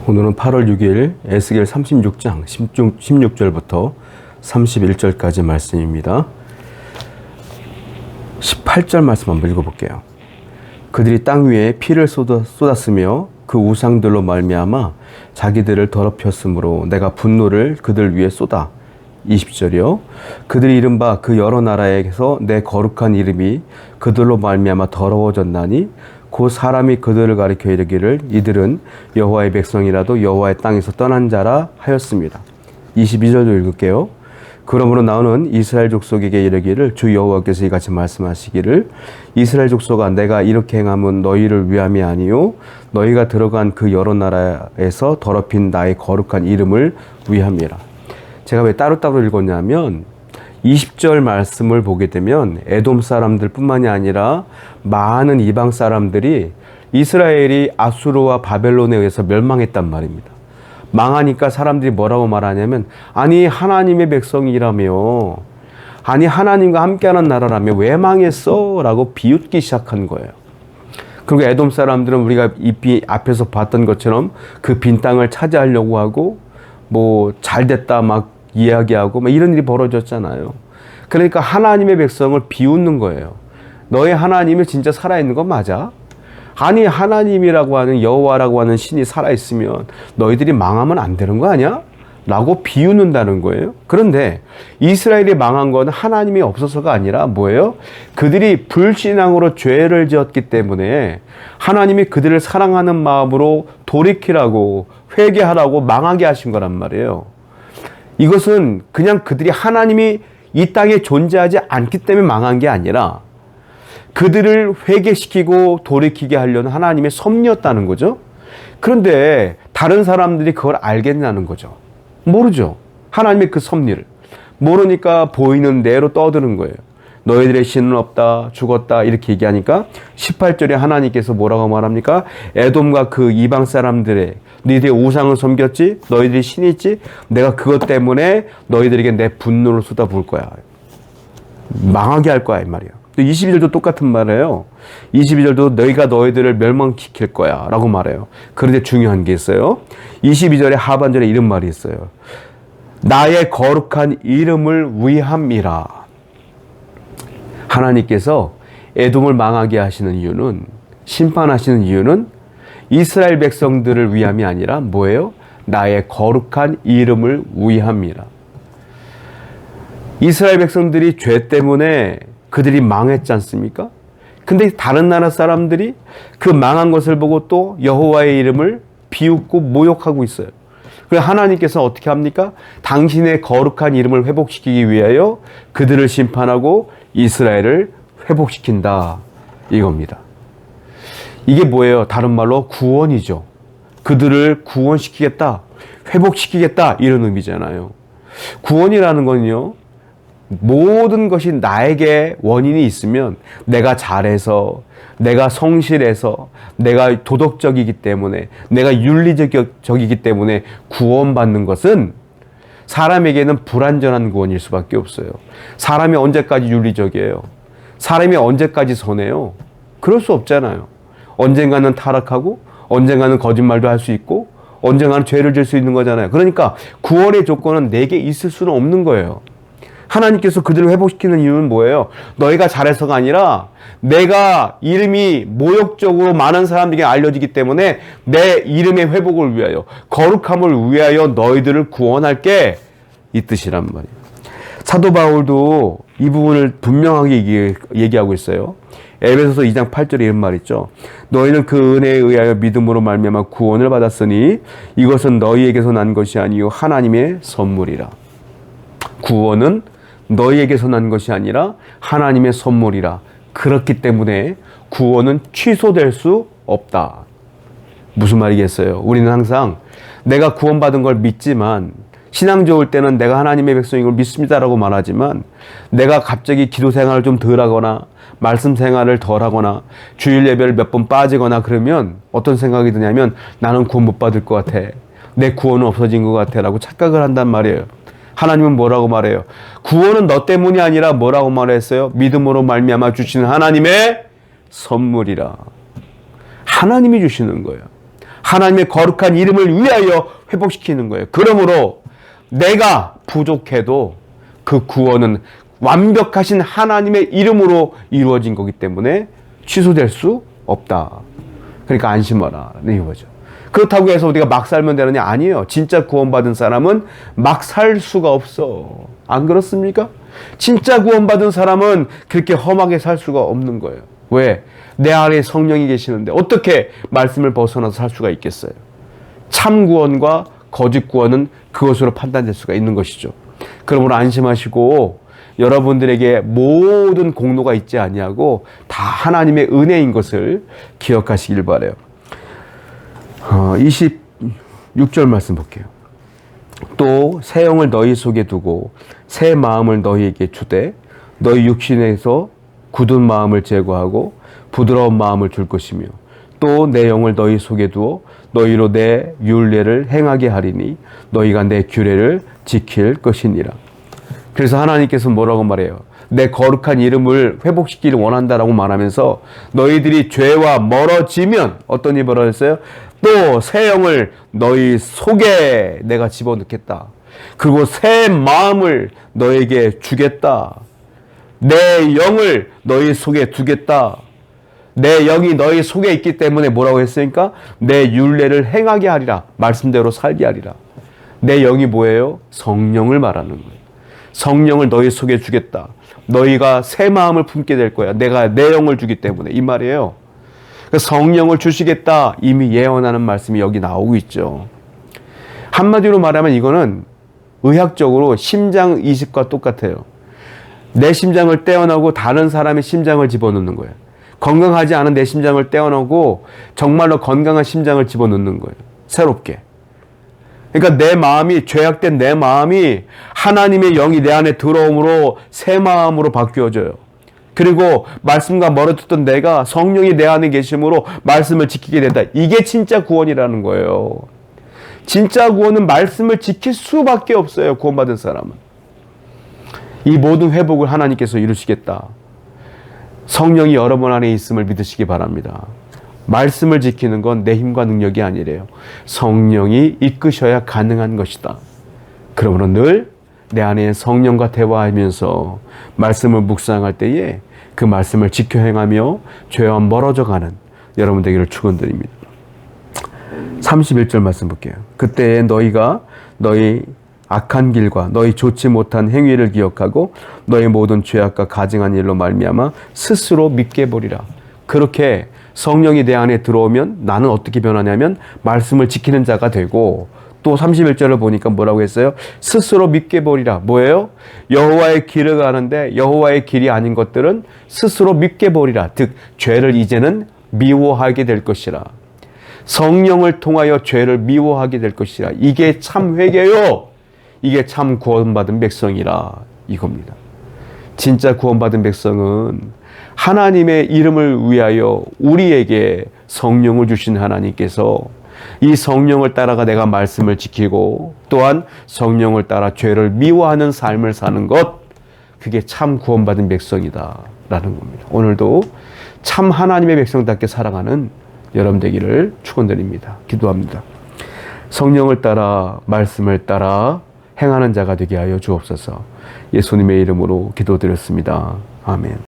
오늘은 8월 6일 에스겔 36장 16절부터 31절까지 말씀입니다. 18절 말씀 한번 읽어볼게요. 그들이 땅 위에 피를 쏟았으며 그 우상들로 말미암아 자기들을 더럽혔으므로 내가 분노를 그들 위에 쏟아. 20절이요. 그들이 이른바 그 여러 나라에서 내 거룩한 이름이 그들로 말미암아 더러워졌나니 곧 사람이 그들을 가리켜 이르기를 이들은 여호와의 백성이라도 여호와의 땅에서 떠난 자라 하였습니다. 22절도 읽을게요. 그러므로 나는 이스라엘 족속에게 이르기를 주 여호와께서 이같이 말씀하시기를 이스라엘 족속아 내가 이렇게 행함은 너희를 위함이 아니요 너희가 들어간 그 여러 나라에서 더럽힌 나의 거룩한 이름을 위함이라. 제가 왜 따로따로 읽었냐면 20절 말씀을 보게 되면 에돔 사람들 뿐만이 아니라 많은 이방 사람들이 이스라엘이 아수르와 바벨론에 의해서 멸망했단 말입니다. 망하니까 사람들이 뭐라고 말하냐면 아니 하나님의 백성이라며, 아니 하나님과 함께하는 나라라며 왜 망했어? 라고 비웃기 시작한 거예요. 그리고 에돔 사람들은 우리가 앞에서 봤던 것처럼 그 빈 땅을 차지하려고 하고 뭐 잘됐다 막 이야기하고 막 이런 일이 벌어졌잖아요. 그러니까 하나님의 백성을 비웃는 거예요. 너의 하나님이 진짜 살아있는 거 맞아? 아니 하나님이라고 하는 여호와라고 하는 신이 살아있으면 너희들이 망하면 안 되는 거 아니야? 라고 비웃는다는 거예요. 그런데 이스라엘이 망한 건 하나님이 없어서가 아니라 뭐예요? 그들이 불신앙으로 죄를 지었기 때문에 하나님이 그들을 사랑하는 마음으로 돌이키라고 회개하라고 망하게 하신 거란 말이에요. 이것은 그냥 그들이 하나님이 이 땅에 존재하지 않기 때문에 망한 게 아니라 그들을 회개시키고 돌이키게 하려는 하나님의 섭리였다는 거죠. 그런데 다른 사람들이 그걸 알겠냐는 거죠. 모르죠. 하나님의 그 섭리를. 모르니까 보이는 대로 떠드는 거예요. 너희들의 신은 없다, 죽었다 이렇게 얘기하니까 18절에 하나님께서 뭐라고 말합니까? 에돔과 그 이방 사람들의 너희들의 우상을 섬겼지? 너희들이 신이 있지? 내가 그것 때문에 너희들에게 내 분노를 쏟아부을 거야. 망하게 할 거야 이 말이야. 22절도 똑같은 말이에요. 22절도 너희가 너희들을 멸망시킬 거야 라고 말해요. 그런데 중요한 게 있어요. 22절의 하반절에 이런 말이 있어요. 나의 거룩한 이름을 위함이라. 하나님께서 에돔을 망하게 하시는 이유는, 심판하시는 이유는 이스라엘 백성들을 위함이 아니라 뭐예요? 나의 거룩한 이름을 위함이라. 이스라엘 백성들이 죄 때문에 그들이 망했지 않습니까? 근데 다른 나라 사람들이 그 망한 것을 보고 또 여호와의 이름을 비웃고 모욕하고 있어요. 그래서 하나님께서 어떻게 합니까? 당신의 거룩한 이름을 회복시키기 위하여 그들을 심판하고 이스라엘을 회복시킨다 이겁니다. 이게 뭐예요? 다른 말로 구원이죠. 그들을 구원시키겠다, 회복시키겠다 이런 의미잖아요. 구원이라는 건요, 모든 것이 나에게 원인이 있으면 내가 잘해서, 내가 성실해서, 내가 도덕적이기 때문에, 내가 윤리적이기 때문에 구원받는 것은 사람에게는 불완전한 구원일 수밖에 없어요. 사람이 언제까지 윤리적이에요? 사람이 언제까지 선해요? 그럴 수 없잖아요. 언젠가는 타락하고 언젠가는 거짓말도 할 수 있고 언젠가는 죄를 질 수 있는 거잖아요. 그러니까 구원의 조건은 내게 있을 수는 없는 거예요. 하나님께서 그들을 회복시키는 이유는 뭐예요? 너희가 잘해서가 아니라 내가 이름이 모욕적으로 많은 사람들에게 알려지기 때문에 내 이름의 회복을 위하여, 거룩함을 위하여 너희들을 구원할게, 이 뜻이란 말이에요. 사도 바울도 이 부분을 분명하게 얘기하고 있어요. 에베소서 2장 8절에 이런 말 있죠. 너희는 그 은혜에 의하여 믿음으로 말미암아 구원을 받았으니 이것은 너희에게서 난 것이 아니요 하나님의 선물이라. 구원은 너희에게서 난 것이 아니라 하나님의 선물이라. 그렇기 때문에 구원은 취소될 수 없다. 무슨 말이겠어요? 우리는 항상 내가 구원받은 걸 믿지만, 신앙 좋을 때는 내가 하나님의 백성인 걸 믿습니다라고 말하지만, 내가 갑자기 기도 생활을 좀 덜 하거나 말씀 생활을 덜 하거나 주일 예배를 몇 번 빠지거나 그러면 어떤 생각이 드냐면 나는 구원 못 받을 것 같아, 내 구원은 없어진 것 같아 라고 착각을 한단 말이에요. 하나님은 뭐라고 말해요? 구원은 너 때문이 아니라 뭐라고 말했어요? 믿음으로 말미암아 주시는 하나님의 선물이라. 하나님이 주시는 거예요. 하나님의 거룩한 이름을 위하여 회복시키는 거예요. 그러므로 내가 부족해도 그 구원은 완벽하신 하나님의 이름으로 이루어진 거기 때문에 취소될 수 없다. 그러니까 안심하라는 이거죠. 그렇다고 해서 우리가 막 살면 되느냐? 아니에요. 진짜 구원받은 사람은 막 살 수가 없어. 안 그렇습니까? 진짜 구원받은 사람은 그렇게 험하게 살 수가 없는 거예요. 왜? 내 안에 성령이 계시는데 어떻게 말씀을 벗어나서 살 수가 있겠어요? 참 구원과 거짓 구원은 그것으로 판단될 수가 있는 것이죠. 그러므로 안심하시고 여러분들에게 모든 공로가 있지 아니하고 다 하나님의 은혜인 것을 기억하시길 바라요. 26절 말씀 볼게요. 또 새 영을 너희 속에 두고 새 마음을 너희에게 주되 너희 육신에서 굳은 마음을 제거하고 부드러운 마음을 줄 것이며 또 내 영을 너희 속에 두어 너희로 내 율례를 행하게 하리니 너희가 내 규례를 지킬 것이니라. 그래서 하나님께서 뭐라고 말해요? 내 거룩한 이름을 회복시키기를 원한다라고 말하면서 너희들이 죄와 멀어지면 어떤 일이 벌어졌어요? 또 새 영을 너희 속에 내가 집어넣겠다. 그리고 새 마음을 너에게 주겠다. 내 영을 너희 속에 두겠다. 내 영이 너희 속에 있기 때문에 뭐라고 했으니까? 내 율례를 행하게 하리라. 말씀대로 살게 하리라. 내 영이 뭐예요? 성령을 말하는 거예요. 성령을 너희 속에 주겠다. 너희가 새 마음을 품게 될 거야. 내가 내 영을 주기 때문에 이 말이에요. 성령을 주시겠다. 이미 예언하는 말씀이 여기 나오고 있죠. 한마디로 말하면 이거는 의학적으로 심장 이식과 똑같아요. 내 심장을 떼어내고 다른 사람의 심장을 집어넣는 거예요. 건강하지 않은 내 심장을 떼어내고 정말로 건강한 심장을 집어넣는 거예요. 새롭게. 그러니까 내 마음이, 죄악된 내 마음이 하나님의 영이 내 안에 들어옴으로 새 마음으로 바뀌어져요. 그리고 말씀과 멀어졌던 내가 성령이 내 안에 계심으로 말씀을 지키게 된다. 이게 진짜 구원이라는 거예요. 진짜 구원은 말씀을 지킬 수밖에 없어요. 구원받은 사람은. 이 모든 회복을 하나님께서 이루시겠다. 성령이 여러분 안에 있음을 믿으시기 바랍니다. 말씀을 지키는 건 내 힘과 능력이 아니래요. 성령이 이끄셔야 가능한 것이다. 그러므로 늘 내 안에 성령과 대화하면서 말씀을 묵상할 때에 그 말씀을 지켜 행하며 죄와 멀어져 가는 여러분 되기를 축원드립니다. 31절 말씀 볼게요. 그때에 너희가 너희 악한 길과 너희 좋지 못한 행위를 기억하고 너희 모든 죄악과 가증한 일로 말미암아 스스로 믿게 보리라. 그렇게 성령이 내 안에 들어오면 나는 어떻게 변하냐면 말씀을 지키는 자가 되고 또 31절을 보니까 뭐라고 했어요? 스스로 믿게 보리라. 뭐예요? 여호와의 길을 가는데 여호와의 길이 아닌 것들은 스스로 믿게 보리라. 즉 죄를 이제는 미워하게 될 것이라. 성령을 통하여 죄를 미워하게 될 것이라. 이게 참 회개요. 이게 참 구원받은 백성이라 이겁니다. 진짜 구원받은 백성은 하나님의 이름을 위하여 우리에게 성령을 주신 하나님께서 이 성령을 따라가 내가 말씀을 지키고 또한 성령을 따라 죄를 미워하는 삶을 사는 것, 그게 참 구원받은 백성이다 라는 겁니다. 오늘도 참 하나님의 백성답게 살아가는 여러분 되기를 축원드립니다. 기도합니다. 성령을 따라 말씀을 따라 행하는 자가 되게 하여 주옵소서. 예수님의 이름으로 기도드렸습니다. 아멘.